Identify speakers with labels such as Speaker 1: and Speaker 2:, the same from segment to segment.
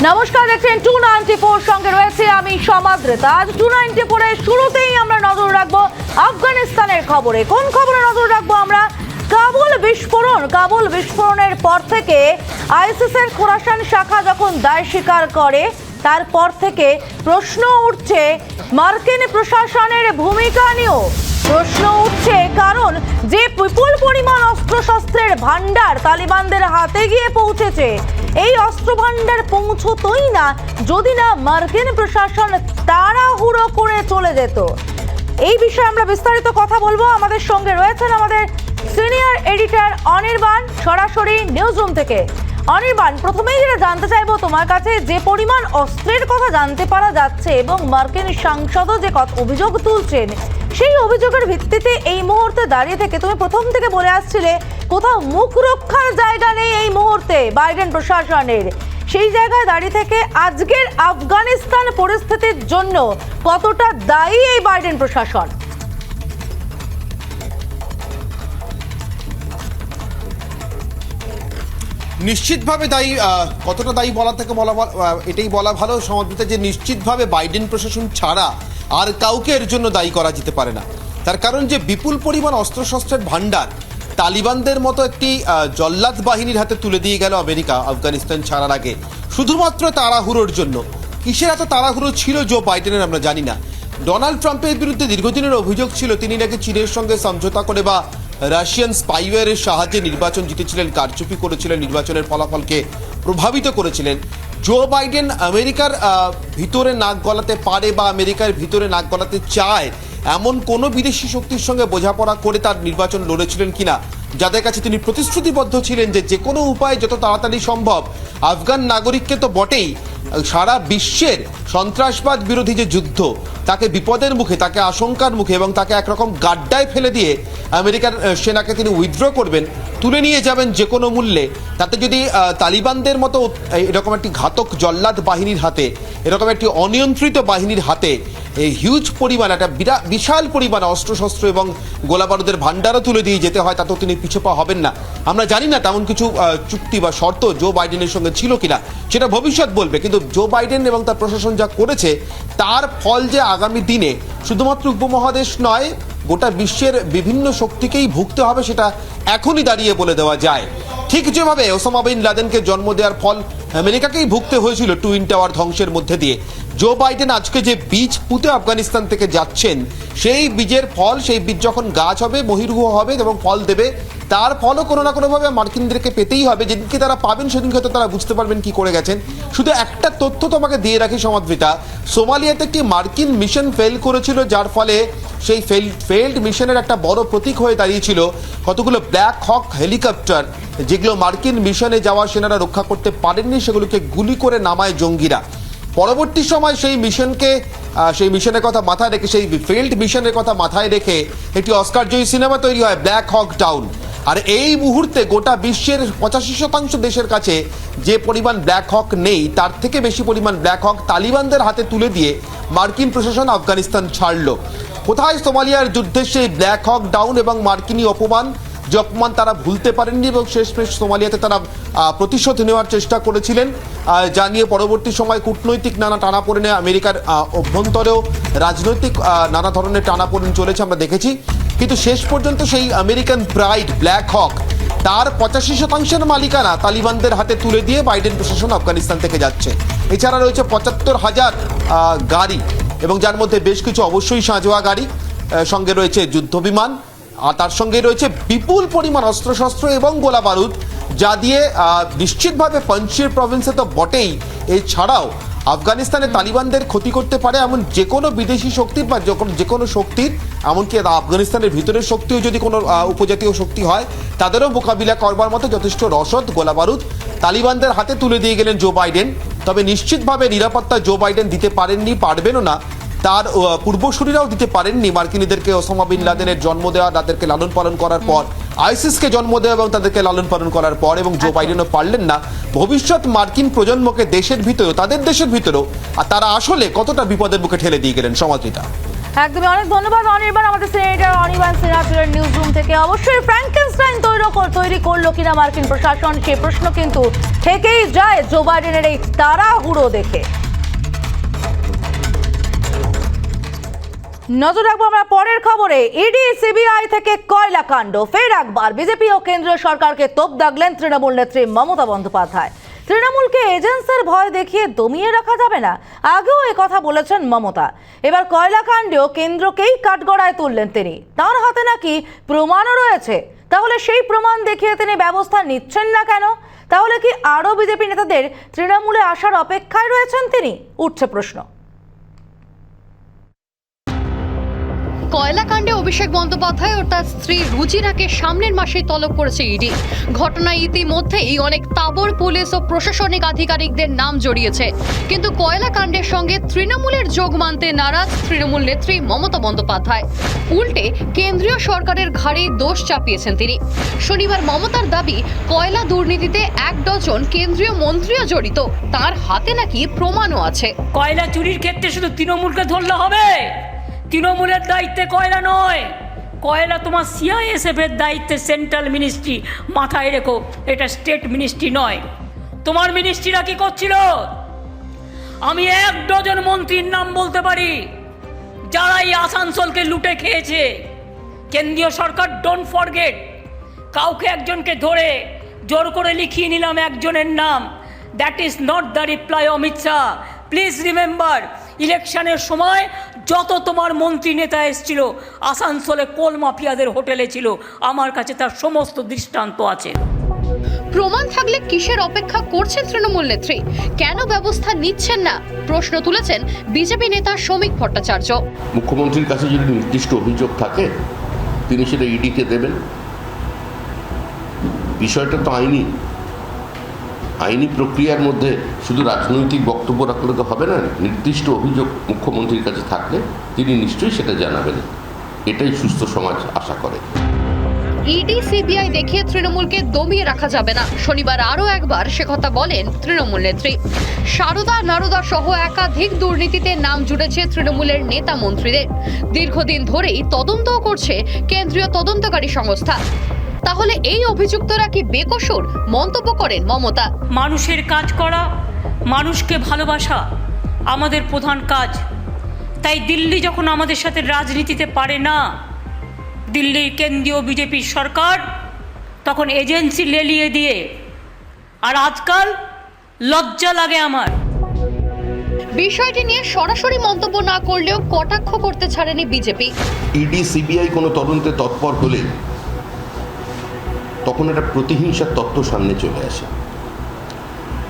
Speaker 1: নমস্কার, দেখছেন 294 সঙ্গে রয়েছে আমি সমাদ্রেতা। আজ 294 এর শুরুতেই আমরা নজর রাখবো আফগানিস্তানের খবরে। কোন খবরে নজর রাখবো আমরা? কাবুল বিস্ফোরণের পর থেকে আইএসএস এর খোরাসান শাখা যখন দায় স্বীকার করে, তারপর থেকে প্রশ্ন উঠছে মার্কিন প্রশাসনের ভূমিকা নিয়েও। প্রশ্ন উঠছে কারণ যে বিপুল পরিমাণ অস্ত্রশস্ত্রের ভান্ডার তালিবানদের হাতে গিয়ে পৌঁছেছে, এই অস্ত্র ভান্ডার পৌঁছতোই না যদি না মার্কিন প্রশাসন তাড়াহুড়ো করে চলে যেত। এই বিষয়ে আমরা বিস্তারিত কথা বলবো। আমাদের সঙ্গে রয়েছেন আমাদের সিনিয়র এডিটর অনির্বাণ, সরাসরি নিউজ রুম থেকে। অনির্বাণ, প্রথমেই যেটা জানতে চাইবো তোমার কাছে, যে পরিমাণ অস্ত্রের কথা জানতে পারা যাচ্ছে এবং মার্কিন সাংসদও যে অভিযোগ তুলছেন, সেই অভিযোগের ভিত্তিতে এই মুহূর্তে দাঁড়িয়ে থেকে তুমি প্রথম থেকে বলে আসছিলে কোথাও মুখ রক্ষার জায়গা নেই এই মুহূর্তে বাইডেন প্রশাসনের, সেই জায়গায় দাঁড়িয়ে থেকে আজকের আফগানিস্তান পরিস্থিতির জন্য কতটা দায়ী এই বাইডেন প্রশাসন?
Speaker 2: নিশ্চিতভাবে দায়ী। কতটা দায়ী বলা থেকে এটাই বলা ভালো সমাদৃত, যে নিশ্চিতভাবে বাইডেন প্রশাসন ছাড়া আর কাউকে এর জন্য দায়ী করা যেতে পারে না। তার কারণ যে বিপুল পরিমাণ অস্ত্রশস্ত্রের ভান্ডার তালিবানদের মতো একটি জল্লাদ বাহিনীর হাতে তুলে দিয়ে গেল আমেরিকা আফগানিস্তান ছাড়ার আগে, শুধুমাত্র তাড়াহুড়োর জন্য। কিসের এত তাড়াহুড়ো ছিল জো বাইডেনের আমরা জানি না। ডোনাল্ড ট্রাম্পের বিরুদ্ধে দীর্ঘদিনের অভিযোগ ছিল তিনি নাকি চীনের সঙ্গে সমঝোতা করে বা রাশিয়ান স্পাইওয়্যারের সাহায্যে নির্বাচন জিতেছিলেন, কারচুপি করেছিলেন, নির্বাচনের ফলাফলকে প্রভাবিত করেছিলেন। জো বাইডেন আমেরিকার ভিতরে নাক গলাতে পারে বা আমেরিকার ভিতরে নাক গলাতে চায় এমন কোনো বিদেশি শক্তির সঙ্গে বোঝাপড়া করে তার নির্বাচন লড়েছিলেন কিনা, যাদের কাছে তিনি প্রতিশ্রুতিবদ্ধ ছিলেন যে কোনো উপায়ে যত তাড়াতাড়ি সম্ভব আফগান নাগরিককে তো বটেই, সারা বিশ্বের সন্ত্রাসবাদ বিরোধী যে যুদ্ধ, তাকে বিপদের মুখে, তাকে আশঙ্কার মুখে এবং তাকে একরকম গাড্ডায় ফেলে দিয়ে আমেরিকার সেনাকে তিনি উইথড্র করবেন, তুলে নিয়ে যাবেন যে কোনো মূল্যে। তাতে যদি তালিবানদের মতো এরকম একটি ঘাতক জল্লাদ বাহিনীর হাতে, এরকম একটি অনিয়ন্ত্রিত বাহিনীর হাতে এই হিউজ পরিমাণ, একটা বিশাল পরিমাণ অস্ত্রশস্ত্র এবং গোলাবারুদের ভান্ডারও তুলে দিয়ে যেতে হয়, তাতেও তিনি পিছপা হবেন না। আমরা জানি না তেমন কিছু চুক্তি বা শর্ত জো বাইডেনের সঙ্গে ছিল কিনা, সেটা ভবিষ্যৎ বলবে। কিন্তু জো বাইডেন এবং তার প্রশাসন যা করেছে, তার ফল যে আগামী দিনে শুধুমাত্র উপমহাদেশ নয়, গোটা বিশ্বের বিভিন্ন শক্তিকেই ভুগতে হবে, সেটা এখনই দাঁড়িয়ে বলে দেওয়া যায়। ঠিক যেভাবে ওসামা বিন লাদেনকে জন্ম দেওয়ার ফল আমেরিকাকেই ভুগতে হয়েছিল টুইন টাওয়ার ধ্বংসের মধ্যে দিয়ে, জো বাইডেন আজকে যে বীজ পুঁতে আফগানিস্তান থেকে যাচ্ছেন, সেই বীজের ফল, সেই বীজ যখন গাছ হবে, বহির্ভূ হবে এবং ফল দেবে, তার ফলও কোনো না কোনোভাবে মার্কিনদেরকে পেতেই হবে। যেদিনকে তারা পাবেন সেদিনকে হয়তো তারা বুঝতে পারবেন কি করে গেছেন। শুধু একটা তথ্য তোমাকে দিয়ে রাখি সমাদৃতা, সোমালিয়াতে একটি মার্কিন মিশন ফেল করেছিল, যার ফলে সেই ফেল্ড মিশনের একটা বড় প্রতীক হয়ে দাঁড়িয়েছিল কতগুলো ব্ল্যাক হক হেলিকপ্টার, যেগুলো মার্কিন মিশনে যাওয়া সেনারা রক্ষা করতে পারেননি, সেগুলোকে গুলি করে নামায় জঙ্গিরা। পরবর্তী সময় সেই মিশনের কথা মাথায় রেখে, সেই ফেল্ড মিশনের কথা মাথায় রেখে একটি অস্কারজয়ী সিনেমা তৈরি হয় ব্ল্যাক হক ডাউন। আর এই মুহূর্তে গোটা বিশ্বের 85% দেশের কাছে যে পরিমাণ ব্ল্যাক হক নেই, তার থেকে বেশি পরিমাণ ব্ল্যাক হক তালিবানদের হাতে তুলে দিয়ে মার্কিন প্রশাসন আফগানিস্তান ছাড়ল। কোথায় সোমালিয়ার যুদ্ধে সেই ব্ল্যাক হক ডাউন এবং মার্কিনী অপমান, যে অপমান তারা ভুলতে পারেননি এবং শেষমেশ সোমালিয়াতে তারা প্রতিশোধ নেওয়ার চেষ্টা করেছিলেন, যা নিয়ে পরবর্তী সময় কূটনৈতিক নানা টানাপোড়েনে, আমেরিকার অভ্যন্তরেও রাজনৈতিক নানা ধরনের টানাপোড়েন চলেছে আমরা দেখেছি। কিন্তু শেষ পর্যন্ত সেই আমেরিকান প্রাইড ব্ল্যাক হক, তার 85% মালিকানা তালিবানদের হাতে তুলে দিয়ে বাইডেন প্রশাসন আফগানিস্তান থেকে যাচ্ছে। এছাড়া রয়েছে 75,000 গাড়ি, এবং যার মধ্যে বেশ কিছু অবশ্যই সাঁজোয়া গাড়ি, সঙ্গে রয়েছে যুদ্ধ বিমান, আর তার সঙ্গে রয়েছে বিপুল পরিমাণ অস্ত্রশস্ত্র এবং গোলা বারুদ, যা দিয়ে নিশ্চিতভাবে পঞ্চশির প্রভিন্সে তো বটেই, এছাড়াও আফগানিস্তানে তালিবানদের ক্ষতি করতে পারে এমন যে কোনো বিদেশি শক্তির বা যে কোনো শক্তির, এমনকি আফগানিস্তানের ভিতরের শক্তিও যদি কোনো উপজাতীয় শক্তি হয়, তাদেরও মোকাবিলা করবার মতো যথেষ্ট রসদ গোলা বারুদ তালিবানদের হাতে তুলে দিয়ে গেলেন জো বাইডেন। তবে নিশ্চিতভাবে নিরাপত্তা জো বাইডেন দিতে পারেননি, পারবেনও না, তার পূর্বসূরীরাও দিতে পারেননি। মার্কিনীদেরকে ওসামা বিন লাদেনের জন্ম দেওয়া, তাদেরকে লালন পালন করার পর, আইসিসকে জন্ম দেওয়া এবং তাদেরকে লালন পালন করার পর, এবং জো বাইডেনও পারলেন না ভবিষ্যৎ মার্কিন প্রজন্মকে দেশের ভিতরেও, তাদের দেশের ভিতরেও, আর তারা আসলে কতটা বিপদের মুখে ঠেলে দিয়ে গেলেন সমাদৃতা।
Speaker 1: একদমই, অনেক ধন্যবাদ অনির্বাণ, আমাদের সিনেটর অনির্বাণ সিনহার নিউজ রুম থেকে। অবশ্যই ফ্র্যাঙ্কেনস্টাইন তৈরি করলো কিনা মার্কিন প্রশাসন, সেই প্রশ্ন কিন্তু থেকেই যায় জো বাইডেনের এই তাড়াহুড়ো দেখে। নজর রাখবো আমরা পরের খবরে। ইডি সিবিআই থেকে কয়লা কাণ্ড, ফের একবার বিজেপি ও কেন্দ্রীয় সরকারকে তোপ দাগলেন তৃণমূল নেত্রী মমতা বন্দ্যোপাধ্যায়। তৃণমূলকে এজেন্সির ভয় দেখিয়ে দমিয়ে রাখা যাবে না, আগেও কথা বলেছেন মমতা। এবার কয়লা কাণ্ডেও কেন্দ্রকেই কাঠগড়ায় তুললেন তিনি। তার হাতে নাকি প্রমাণও রয়েছে, তাহলে সেই প্রমাণ দেখিয়ে তিনি ব্যবস্থা নিচ্ছেন না কেন? তাহলে কি আরও বিজেপি নেতাদের তৃণমূলে আসার অপেক্ষায় রয়েছেন তিনি? উঠছে প্রশ্ন।
Speaker 3: কয়লাকাণ্ডে অভিষেক বন্দ্যোপাধ্যায় ও তার স্ত্রী রুজিরাকে সামনের মাসেই তলব করেছে ইডি। ঘটনায় ইতিমধ্যেই অনেক তাবড় পুলিশ ও প্রশাসনিক আধিকারিকদের নাম জড়িয়েছে, কিন্তু কয়লাকাণ্ডের সঙ্গে তৃণমূলের যোগ মানতে নারাজ তৃণমূল নেত্রী মমতা বন্দ্যোপাধ্যায়। উল্টে কেন্দ্রীয় সরকারের ঘাড়ে দোষ চাপিয়েছেন তিনি। শনিবার মমতার দাবি, কয়লা দুর্নীতিতে 1 ডজন কেন্দ্রীয় মন্ত্রীও জড়িত, তার হাতে নাকি প্রমাণও আছে।
Speaker 4: কয়লা চুরির ক্ষেত্রে শুধু তৃণমূলকে ধরলে হবে? তৃণমূলের দায়িত্বে কয়লা নয়, কয়লা তোমার সিআইএসএফ এর দায়িত্বে, সেন্ট্রাল মিনিস্ট্রি, মাথায় রেখো, এটা স্টেট মিনিস্ট্রি নয়। তোমার মিনিস্ট্রিরা কি করছিল? আমি 1 ডজন মন্ত্রীর নাম বলতে পারি যারা এই আসানসোলকে লুটে খেয়েছে। কেন্দ্রীয় সরকার, ডোন্ট ফরগেট, কাউকে একজনকে ধরে জোর করে লিখিয়ে নিলাম একজনের নাম, that is not the reply Amit Shah. Please remember, ইলেকশনের সময় যত তোমার মন্ত্রী নেতা এসেছিল আসানসোলে কোল মাফিয়াদের হোটেলে ছিল, আমার কাছে তার সমস্ত দৃষ্টান্ত আছে।
Speaker 3: প্রমাণ থাকলে কিসের অপেক্ষা করছেন তৃণমূল নেত্রী? কেন ব্যবস্থা নিচ্ছেন না? প্রশ্ন তুলেছেন বিজেপি নেতা শ্রমিক ভট্টাচার্য।
Speaker 5: মুখ্যমন্ত্রীর কাছে যদি নির্দিষ্ট অভিযোগ থাকে তিনি সেটা ইডিকে দেবেন। বিষয়টা তো আইনি প্রক্রিয়ার মধ্যে শুধু রাজনৈতিক বক্তব্য রাখলে তো হবে না। নির্দিষ্ট অভিযোগ মুখ্যমন্ত্রীর কাছে থাকলে তিনি নিশ্চয়ই সেটা জানাবেন, এটাই সুস্থ সমাজ আশা করে।
Speaker 3: ইডি সিবিআই দেখিয়ে তৃণমূলকে দমিয়ে রাখা যাবে না, শনিবার আরও একবার সে কথা বলেন তৃণমূল নেত্রী। সারদা নারদা সহ একাধিক দুর্নীতিতে নাম জুড়েছে তৃণমূলের নেতা মন্ত্রীদের। দীর্ঘদিন ধরেই তদন্তও করছে কেন্দ্রীয় তদন্তকারী সংস্থা। তাহলে এই অভিযুক্তরা কি বেকসুর? মন্তব্য করেন মমতা।
Speaker 4: মানুষের কাজ করা, মানুষকে ভালোবাসা আমাদের প্রধান কাজ। তাই দিল্লি যখন আমাদের সাথে রাজনীতিতে পারে না, দিল্লির কেন্দ্রীয় বিজেপির সরকার তখন এজেন্সি লেলিয়ে দিয়ে, আর আজকাল লজ্জা লাগে আমার।
Speaker 3: বিষয়টি নিয়ে সরাসরি মন্তব্য না করলেও কটাক্ষ করতে ছাড়েনি বিজেপি।
Speaker 5: ইডি সিবিআই কোনো তদন্তে তৎপর হলে তখন একটা প্রতিহিংসার তত্ত্ব সামনে চলে আসে,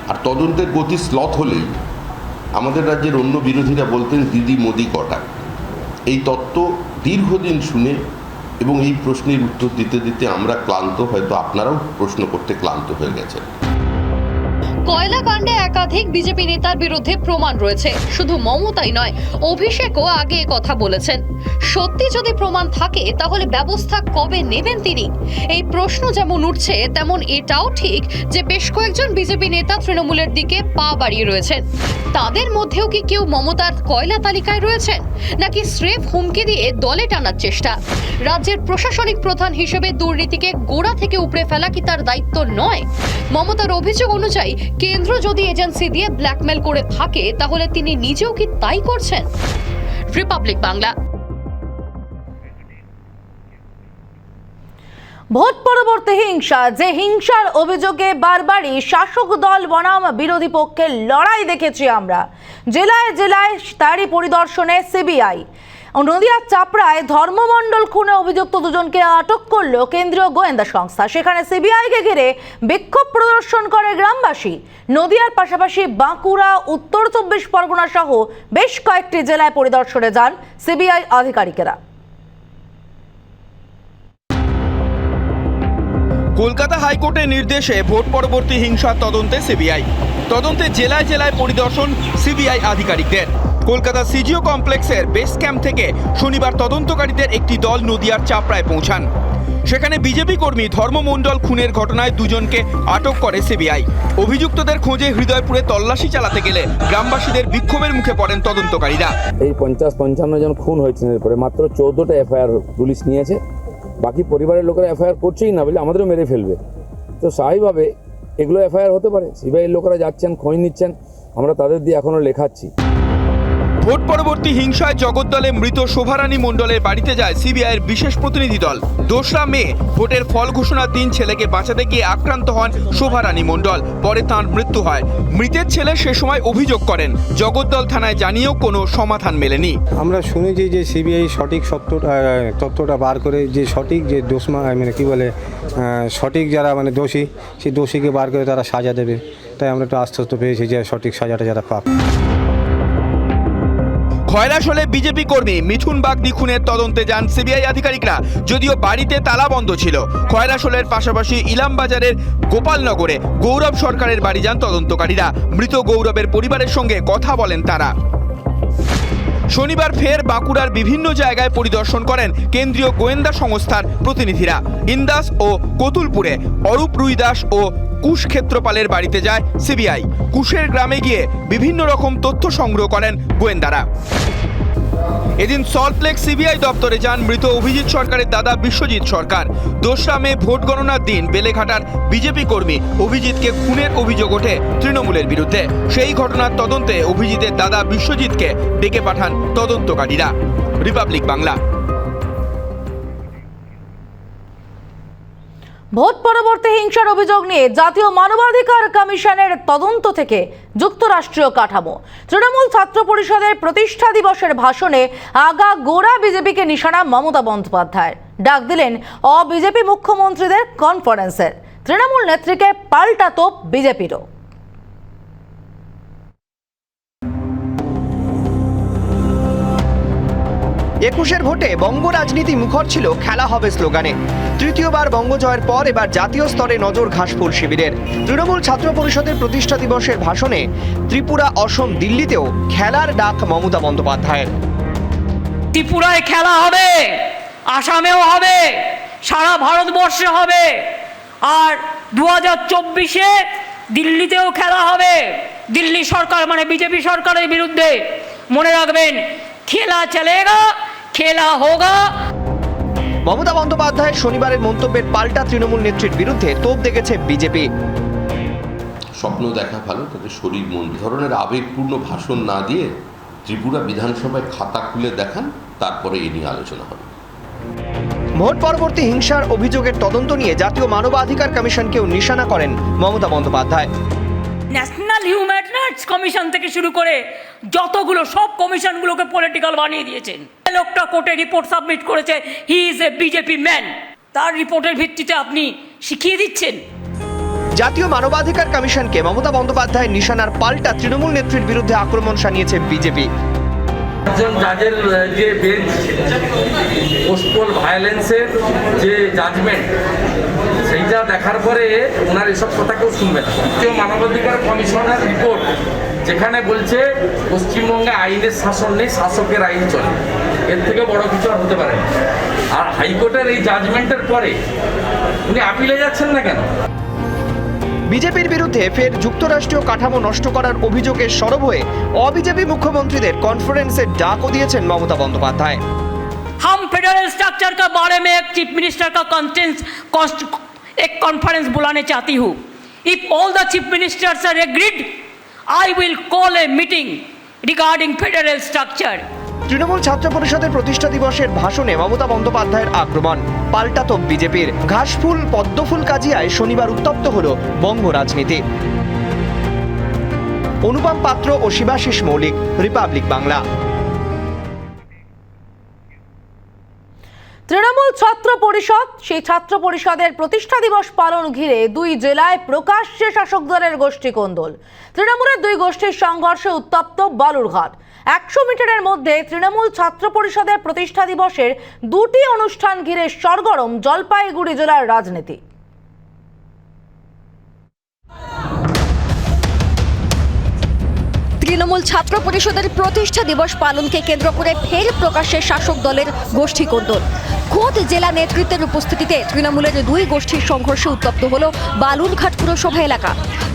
Speaker 5: আর তদন্তের গতি স্লথ হলেই আমাদের রাজ্যের অন্য বিরোধীরা বলতেন দিদি মোদি কটা। এই তত্ত্ব দীর্ঘদিন শুনে এবং এই প্রশ্নের উত্তর দিতে দিতে আমরা ক্লান্ত, হয়তো আপনারাও প্রশ্ন করতে ক্লান্ত হয়ে গেছেন।
Speaker 3: কয়লা কাণ্ডে একাধিক বিজেপি নেতার বিরুদ্ধে প্রমাণ রয়েছে। শুধু মমতাই নয়, অভিষেকও আগে কথা বলেছেন। সত্যি যদি প্রমাণ থাকে তাহলে ব্যবস্থা কবে নেবেন তিনি? এই প্রশ্ন যেমন উঠছে, তেমন এটাও ঠিক যে বেশ কয়েকজন বিজেপি নেতা তৃণমূলের দিকে পা বাড়িয়ে রয়েছেন। তাদের মধ্যেও কি কেউ মমতার কয়লা তালিকায় রয়েছেন, নাকি স্রেফ হুমকি দিয়ে দলে টানার চেষ্টা? রাজ্যের প্রশাসনিক প্রধান হিসেবে দুর্নীতিকে গোড়া থেকে উপড়ে ফেলা কি তার দায়িত্ব নয়? মমতার অভিযোগ অনুযায়ী কেন্দ্র যদি এজেন্সি দিয়ে ব্ল্যাকমেল করে থাকে, তাহলে তিনি নিজেও কি তাই করছেন? রিপাবলিক বাংলা।
Speaker 1: ভোট পরবর্তী হিংসা, যে হিংসার অভিযোগে বারবারই শাসক দল বনাম বিরোধী পক্ষের লড়াই দেখেছি আমরা। জেলায় জেলায় তারই পরিদর্শনে সিবিআই। নদিয়ার চাপড়ায় ধর্মমণ্ডল খুনে অভিযুক্ত দুজনকে আটক করল কেন্দ্রীয় গোয়েন্দা সংস্থা। সেখানে সিবিআইকে ঘিরে বিক্ষোভ প্রদর্শন করে গ্রামবাসী। নদিয়ার পাশাপাশি বাঁকুড়া, উত্তর 24 পরগনা সহ বেশ কয়েকটি জেলায় পরিদর্শনে যান সিবিআই আধিকারিকেরা।
Speaker 6: কলকাতা হাইকোর্টের নির্দেশে ভোট পরবর্তী হিংসার তদন্তে সিবিআই। তদন্তে জেলায় জেলায় পরিদর্শন সিবিআই আধিকারিকদের। কলকাতা সিজিও কমপ্লেক্সের বেস ক্যাম্প থেকে শনিবার তদন্তকারীদের একটি দল নদিয়ার চাপড়ায় পৌঁছান। সেখানে বিজেপি কর্মী ধর্মমণ্ডল খুনের ঘটনায় দুজনকে আটক করে সিবিআই। অভিযুক্তদের খোঁজে হৃদয়পুরে তল্লাশি চালাতে গেলে গ্রামবাসীদের বিক্ষোভের মুখে পড়েন তদন্তকারীরা।
Speaker 7: এই 50-55 জন খুন হয়েছেন, এরপরে মাত্র 14টা এফআইআর পুলিশ নিয়েছে। বাকি পরিবারের লোকেরা এফআইআর করছেই না, বলে আমাদেরও মেরে ফেলবে। তো স্বাভাবিকভাবে এগুলো এফআইআর হতে পারে। সিবিআইয়ের লোকেরা যাচ্ছেন, খোঁজ নিচ্ছেন, আমরা তাদের দিয়ে এখনও লেখাচ্ছি।
Speaker 6: ভোট পরবর্তী হিংসায় জগদ্দলে মৃত শোভারানী মণ্ডলের বাড়িতে যায় সিবিআইয়ের বিশেষ প্রতিনিধি দল। 2রা মে ভোটের ফল ঘোষণার দিন ছেলেকে বাঁচাতে গিয়ে আক্রান্ত হন শোভারানী মণ্ডল। পরে তাঁর মৃত্যু হয়। মৃতের ছেলে সে সময় অভিযোগ করেন, জগদ্দল থানায় জানিয়েও কোনো সমাধান মেলেনি।
Speaker 8: আমরা শুনেছি যে সিবিআই সঠিক তথ্যটা বার করে যে সঠিক যে সঠিক যারা দোষী, সেই দোষীকে বার করে তারা সাজা দেবে। তাই আমরা একটু আশ্বস্ত পেয়েছি যে সঠিক সাজাটা যারা পাবে।
Speaker 6: খয়রাশোলে বিজেপি কর্মী মিঠুন বাগদি খুনের তদন্তে যান সিবিআই আধিকারিকরা, যদিও বাড়িতে তালা বন্ধ ছিল। খয়রাশোলের পাশাপাশি ইলামবাজারের গোপালনগরে গৌরব সরকারের বাড়ি যান তদন্তকারীরা। মৃত গৌরবের পরিবারের সঙ্গে কথা বলেন তারা। শনিবার ফের বাঁকুড়ার বিভিন্ন জায়গায় পরিদর্শন করেন কেন্দ্রীয় গোয়েন্দা সংস্থার প্রতিনিধিরা। ইন্দাস ও কতুলপুরে অরূপ রুইদাস ও কুশ ক্ষেত্রপালের বাড়িতে যায় সিবিআই। কুশের গ্রামে গিয়ে বিভিন্ন রকম তথ্য সংগ্রহ করেন গোয়েন্দারা। এদিন সল্টলেক সিবিআই দপ্তরে যান মৃত অভিজিৎ সরকারের দাদা বিশ্বজিৎ সরকার। 2রা মে ভোট গণনার দিন বেলেঘাটার বিজেপি কর্মী অভিজিৎকে খুনের অভিযোগ ওঠে তৃণমূলের বিরুদ্ধে। সেই ঘটনার তদন্তে অভিজিতের দাদা বিশ্বজিৎকে ডেকে পাঠান তদন্তকারীরা। রিপাবলিক বাংলা।
Speaker 1: ভোট পরবর্তী হিংসার অভিযোগ নিয়ে জাতীয় মানবাধিকার কমিশনের তদন্ত থেকে যুক্তরাষ্ট্রীয় কাঠামো। তৃণমূল ছাত্র পরিষদের প্রতিষ্ঠা দিবসের ভাষণে আগা গোড়া বিজেপিকে নিশানা মমতা বন্দ্যোপাধ্যায়। ডাক দিলেন অবিজেপি মুখ্যমন্ত্রীদের কনফারেন্সের। তৃণমূল নেত্রীকে পাল্টা তোপ বিজেপিরও।
Speaker 9: 21-এর ভোটে বঙ্গ রাজনীতি মুখর ছিল খেলা হবে স্লোগানে। তৃতীয়বার বঙ্গ জয়ের পর এবার জাতীয় স্তরে নজর ঘাসফুল শিবিরের। তৃণমূল ছাত্র পরিষদের প্রতিষ্ঠা দিবসের ভাষণে ত্রিপুরা, অসম, দিল্লিতেও খেলার ডাক মমতা বন্দ্যোপাধ্যায়ের।
Speaker 4: ত্রিপুরায় খেলা হবে, আসামেও হবে, সারা ভারতবর্ষে হবে, আর 2024-এ দিল্লিতেও খেলা হবে। দিল্লি সরকার মানে বিজেপি সরকারের বিরুদ্ধে। মনে রাখবেন, খেলা চলেগা, খেলা হোগা।
Speaker 9: মমতা বন্দ্যোপাধ্যায়ের শনিবারের মন্তব্যের পাল্টা তৃণমূল নেত্রীর বিরুদ্ধে তোপ দেখেছে বিজেপি।
Speaker 5: স্বপ্ন দেখা ভালো, তাতে শরীর মন ধরনের আবেগপূর্ণ ভাষণ না দিয়ে ত্রিপুরা বিধানসভায় খাতা খুলে দেখান, তারপরে এ নিয়ে আলোচনা হবে।
Speaker 9: ভোট পরবর্তী হিংসার অভিযোগের তদন্ত নিয়ে জাতীয় মানবাধিকার কমিশনকেও নিশানা করেন Mamata Bandyopadhyay.
Speaker 4: National human rights commission থেকে শুরু করে যতগুলো সব কমিশনগুলোকে পলিটিক্যাল বানিয়ে দিয়েছেন। লোকটা কোর্টে রিপোর্ট সাবমিট করেছে, he is a BJP man. তার রিপোর্টের ভিত্তিতে আপনি শিখিয়ে দিচ্ছেন।
Speaker 9: জাতীয় মানবাধিকার কমিশনকে মমতা বন্দ্যোপাধ্যায়ের নিশানার পাল্টা তৃণমূল নেত্রীর বিরুদ্ধে আক্রমণ শানিয়েছে বিজেপি।
Speaker 10: একজন জাজের যে বেঞ্চ পোস্টপোল ভায়োলেন্সের যে জাজমেন্ট, সেইটা দেখার পরে ওনার এসব কথা কেউ শুনবে না। জাতীয় মানবাধিকার কমিশনের রিপোর্ট যেখানে বলছে পশ্চিমবঙ্গে আইনের শাসন নেই, শাসকের আইন চলে, এর থেকে বড় কিছু আর হতে পারে না। আর হাইকোর্টের এই জাজমেন্টের পরে উনি আপিলে যাচ্ছেন না কেন?
Speaker 9: বিজেপির বিরুদ্ধে ফের যুক্তরাষ্ট্রীয় কাঠামো নষ্ট করার অভিযোগে সরব হয়ে অবিজেপি মুখ্যমন্ত্রীদের কনফারেন্সের ডাকও দিয়েছেন মমতা বন্দ্যোপাধ্যায়।
Speaker 4: हम फेडरल स्ट्रक्चर के बारे में एक चीफ मिनिस्टर का एक कॉन्फ्रेंस बुलाने चाहती हूँ। If all the chief ministers are agreed, I will call a meeting regarding federal structure.
Speaker 9: Trinamool ছাত্র পরিষদের প্রতিষ্ঠা দিবসের ভাষণে মমতা বন্দ্যোপাধ্যায়ের আক্রমণ, পাল্টা তোপ বিজেপির। ঘাসফুল পদ্মফুল কাজিয়ায় শনিবার উত্তপ্ত হল বঙ্গ রাজনীতি। অনুপম পাত্র ও শিবাশিস মৌলিক, রিপাবলিক বাংলা।
Speaker 1: তৃণমূল ছাত্র পরিষদ, সেই ছাত্র পরিষদের প্রতিষ্ঠা দিবস পালন ঘিরে 2 জেলায় প্রকাশ্যে শাসক দলের গোষ্ঠী কোন্দল। তৃণমূলের 2 গোষ্ঠীর সংঘর্ষে উত্তপ্ত বালুরঘাট। 100 মিটারের মধ্যে তৃণমূল ছাত্র পরিষদের প্রতিষ্ঠা দিবসের 2টি অনুষ্ঠান ঘিরে সরগরম জলপাইগুড়ি জেলার রাজনীতি।
Speaker 11: তৃণমূল ছাত্র পরিষদের প্রতিষ্ঠা দিবস পালনকে কেন্দ্র করে ফের প্রকাশ্যে শাসক দলের গোষ্ঠী কোন্দল। খোদ জেলা নেতৃত্বের উপস্থিতিতে তৃণমূলের দুই গোষ্ঠীর সংঘর্ষে উত্তপ্ত হল বালুরঘাট পুরসভা এলাকা।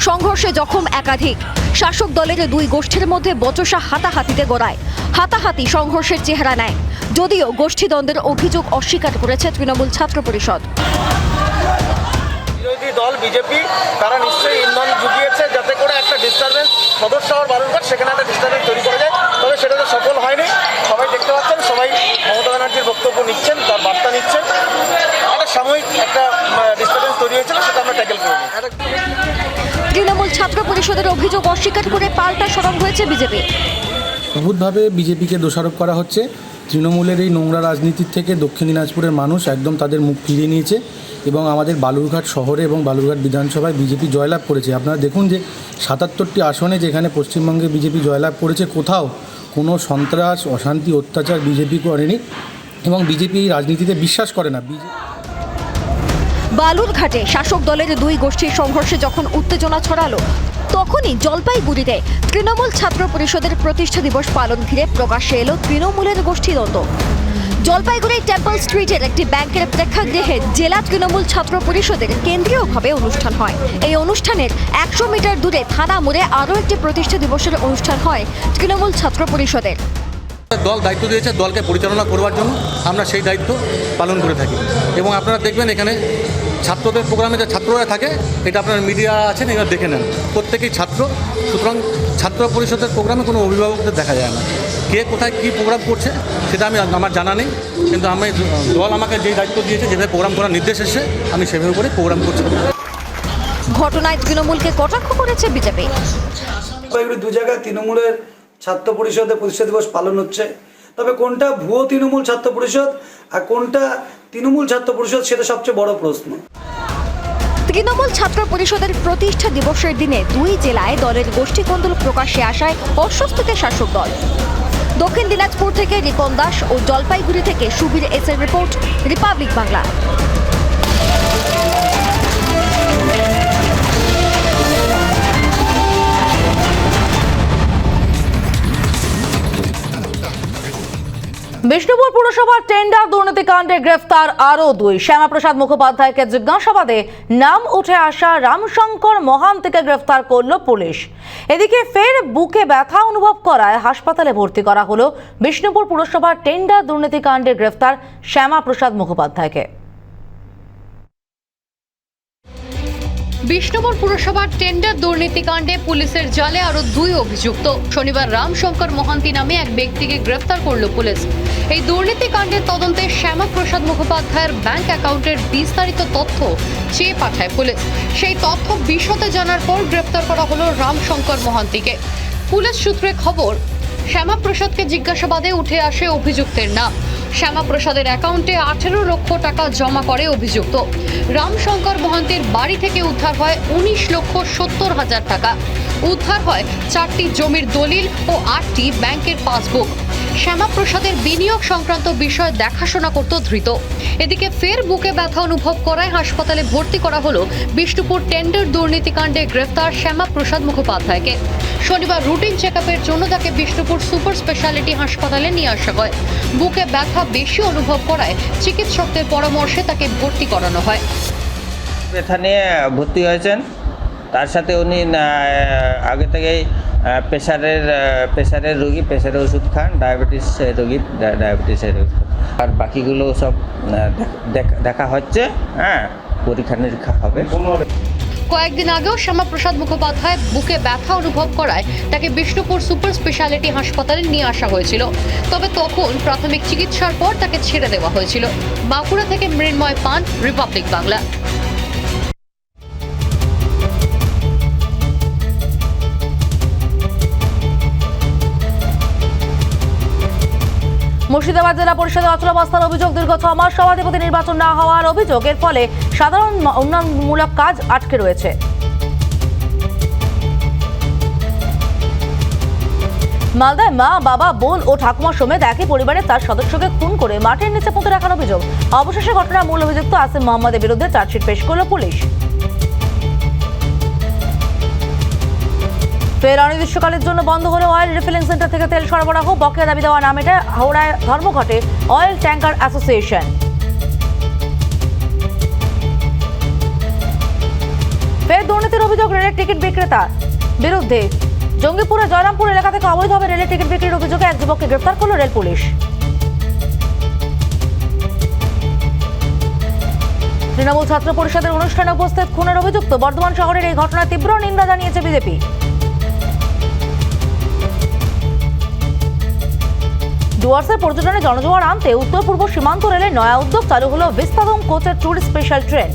Speaker 11: সংঘর্ষে জখম একাধিক। শাসক দলের দুই গোষ্ঠীর মধ্যে বচসা হাতাহাতিতে গড়ায়। হাতাহাতি সংঘর্ষের চেহারা নেয়, যদিও গোষ্ঠীদ্বন্দ্বের অভিযোগ অস্বীকার করেছে তৃণমূল ছাত্র পরিষদ।
Speaker 12: বিরোধী দল বিজেপি তারা নিশ্চয়ই ইন্ধন জুগিয়েছে যাতে করে একটা ডিস্টারবেন্স সদর শহর বালুরঘাট সেখানে একটা ডিস্টারবেন্স তৈরি করে যায়, তবে সেটা তো সফল হয়নি। সবাই দেখতে পাচ্ছেন, সবাই মমতা ব্যানার্জির বক্তব্য নিচ্ছেন, তার বার্তা নিচ্ছেন। একটা সাময়িক একটা ডিস্টারবেন্স তৈরি হয়েছিল, সেটা আমরা ট্যাকেল করিনি।
Speaker 11: তৃণমূল ছাত্র পরিষদের অভিযোগ অস্বীকার করে পাল্টা সরব হয়েছে বিজেপি।
Speaker 13: অদ্ভুতভাবে বিজেপিকে দোষারোপ করা হচ্ছে। তৃণমূলের এই নোংরা রাজনীতির থেকে দক্ষিণ দিনাজপুরের মানুষ একদম তাদের মুখ ফিরিয়ে নিয়েছে এবং আমাদের বালুরঘাট শহরে এবং বালুরঘাট বিধানসভায় বিজেপি জয়লাভ করেছে। আপনারা দেখুন যে 77টি আসনে যেখানে পশ্চিমবঙ্গে বিজেপি জয়লাভ করেছে, কোথাও কোনো সন্ত্রাস, অশান্তি, অত্যাচার বিজেপি করেনি এবং বিজেপি এই রাজনীতিতে বিশ্বাস করে না।
Speaker 11: বালুরঘাটে শাসক দলের দুই গোষ্ঠীর সংঘর্ষে যখন উত্তেজনা ছড়ালো, তখনই জলপাইগুড়িতে তৃণমূল ছাত্র পরিষদের প্রতিষ্ঠা দিবস পালন ঘিরে প্রকাশ্যে এলো তৃণমূলের গোষ্ঠীদ্বন্দ্ব। জলপাইগুড়ি টেম্পল স্ট্রিটের একটি ব্যাংকের প্রেক্ষাগৃহে জেলা তৃণমূল ছাত্র পরিষদের কেন্দ্রীয়ভাবে অনুষ্ঠান হয়। এই অনুষ্ঠানের 100 মিটার দূরে থানা মোড়ে আরও একটি প্রতিষ্ঠা দিবসের অনুষ্ঠান হয় তৃণমূল ছাত্র পরিষদের।
Speaker 14: দল দায়িত্ব দিয়েছে দলকে পরিচালনা করবার জন্য, আমরা সেই দায়িত্ব পালন করে থাকি এবং আপনারা দেখবেন এখানে ছাত্রদের প্রোগ্রামে যে ছাত্ররা থাকে, এটা আপনার মিডিয়া আছেন, এবার দেখে নেন, প্রত্যেকেই ছাত্র। সুতরাং ছাত্র পরিষদের প্রোগ্রামে কোনো অভিভাবকদের দেখা যায় না। কে কোথায় কী প্রোগ্রাম করছে সেটা আমার জানা নেই, কিন্তু আমি দল আমাকে যে দায়িত্ব দিয়েছে, যেভাবে প্রোগ্রাম করার নির্দেশ এসেছে, আমি সেভাবে করে প্রোগ্রাম করছি।
Speaker 11: ঘটনায় তৃণমূলকে কটাক্ষ করেছে বিজেপি।
Speaker 12: দু জায়গায় তৃণমূলের ছাত্র পরিষদের প্রতিষ্ঠা দিবস পালন হচ্ছে, তবে কোনটা ভুয়ো তৃণমূল ছাত্র পরিষদ আর কোনটা তৃণমূল ছাত্র পরিষদ সেটা সবচেয়ে বড় প্রশ্ন।
Speaker 11: তৃণমূল ছাত্র পরিষদের প্রতিষ্ঠা দিবসের দিনে দুই জেলায় দলের গোষ্ঠীকন্দল প্রকাশ্যে আসায় অস্বস্তিতে শাসক দল। দক্ষিণ দিনাজপুর থেকে রিপন দাস ও জলপাইগুড়ি থেকে সুবীর এসের রিপোর্ট, রিপাবলিক বাংলা।
Speaker 1: বিষ্ণুপুর পুরসভার টেন্ডার দুর্নীতিকাণ্ডে গ্রেফতার আরও দুই। শ্যামাপ্রসাদ মুখোপাধ্যায়কে জিজ্ঞাসাবাদে নাম উঠে আসা রামশঙ্কর মহান্তিকে গ্রেফতার করল পুলিশ। এদিকে ফের বুকে ব্যথা অনুভব করায় হাসপাতালে ভর্তি করা হলো বিষ্ণুপুর পুরসভার টেন্ডার দুর্নীতিকাণ্ডে গ্রেফতার শ্যামাপ্রসাদ মুখোপাধ্যায়কে।
Speaker 3: বিষ্ণুপুর পুরসভার টেন্ডার দুর্নীতিকাণ্ডে পুলিশের জালে আরো দুই অভিযুক্ত। শনিবার রামশঙ্কর মহান্তি নামে এক ব্যক্তিকে গ্রেফতার করল পুলিশ। এই দুর্নীতিকাণ্ডের তদন্তে শ্যামাপ্রসাদ মুখোপাধ্যায়ের ব্যাংক অ্যাকাউন্টের বিস্তারিত তথ্য চেয়ে পাঠায় পুলিশ। সেই তথ্য বিশদে জানার পর গ্রেফতার করা হলো রামশঙ্কর মহান্তিকে। পুলিশ সূত্রে খবর, শ্যামাপ্রসাদকে জিজ্ঞাসাবাদে উঠে আসে অভিযুক্তের নাম। শ্যামাপ্রসাদের অ্যাকাউন্টে 18 লক্ষ টাকা জমা করে অভিযুক্ত। রামশঙ্কর মহান্তির বাড়ি থেকে উদ্ধার হয় 19,70,000 টাকা। উদ্ধার হয় 4টি জমির দলিল ও 8টি ব্যাংকের পাসবুক। শ্যামাপ্রসাদের বিনিয়োগ সংক্রান্ত বিষয় দেখাশোনা করত ধৃত। এদিকে ফের বুকে ব্যথা অনুভব করায় হাসপাতালে ভর্তি করা হলো বিষ্ণুপুর টেন্ডার দুর্নীতিকাণ্ডে গ্রেফতার শ্যামাপ্রসাদ মুখোপাধ্যায়কে। শনিবার রুটিন চেকআপের জন্য তাকে বিষ্ণুপুর সুপার স্পেশালিটি হাসপাতালে নিয়ে আসা হয়। বুকে ব্যথা বেশি অনুভব করায় চিকিৎসকদের পরামর্শে তাকে ভর্তি করানো হয়।
Speaker 15: ব্যথা নিয়ে ভর্তি হয়েছেন, তার সাথে উনি আগে থেকেই প্রেশারের রোগী, প্রেশারের ওষুধ খান, ডায়াবেটিস রোগী ডায়াবেটিসের ওষুধ, আর বাকিগুলো সব দেখা হচ্ছে। পরীক্ষা নিরীক্ষা হবে।
Speaker 3: কয়েকদিন আগেও শ্যামাপ্রসাদ মুখোপাধ্যায় বুকে ব্যথা অনুভব করায় তাকে বিষ্ণুপুর সুপার স্পেশালিটি হাসপাতালে নিয়ে আসা হয়েছিল। তবে তখন প্রাথমিক চিকিৎসার পর তাকে ছেড়ে দেওয়া হয়েছিল। বাঁকুড়া থেকে মৃন্ময় পান, রিপাবলিক বাংলা।
Speaker 1: মুর্শিদাবাদ জেলা পরিষদে অচলাবস্থার অভিযোগ। দীর্ঘ 6 মাস সভাধিপতি নির্বাচন না হওয়ার অভিযোগ। এর ফলে সাধারণ উন্নয়নমূলক কাজ আটকে রয়েছে। মালদায় মা, বাবা, বোন ও ঠাকুমা সমেত একই পরিবারের তার সদস্যকে খুন করে মাটির নিচে পুঁতে রাখার অভিযোগ। অবশেষে ঘটনার মূল অভিযুক্ত আসিম মোহাম্মদের বিরুদ্ধে চার্জশিট পেশ করল পুলিশ। ফের অনির্দিষ্টকালের জন্য বন্ধ হলো অয়েল রিফিলিং সেন্টার থেকে তেল সরবরাহ। বকেয়া দাবি দেওয়া না মেটায় হাওড়ায় ধর্মঘটে অয়েল ট্যাঙ্কার অ্যাসোসিয়েশন। ফের দুর্নীতির অভিযোগ রেলের টিকিট বিক্রেতা বিরুদ্ধে। জঙ্গিপুরে জয়রামপুর এলাকা থেকে অবৈধভাবে রেলের টিকিট বিক্রির অভিযোগে এক যুবককে গ্রেফতার করল রেল পুলিশ। তৃণমূল ছাত্র পরিষদের অনুষ্ঠানে উপস্থিত খুনের অভিযুক্ত। বর্ধমান শহরের এই ঘটনায় তীব্র নিন্দা জানিয়েছে বিজেপি। ডুয়ার্সের পর্যটনে জনজোয়ার আনতে উত্তর পূর্ব সীমান্ত রেলের নয়া উদ্যোগ চালু হলো বিস্তাদম কোচের ট্যুরিস্ট স্পেশাল ট্রেন।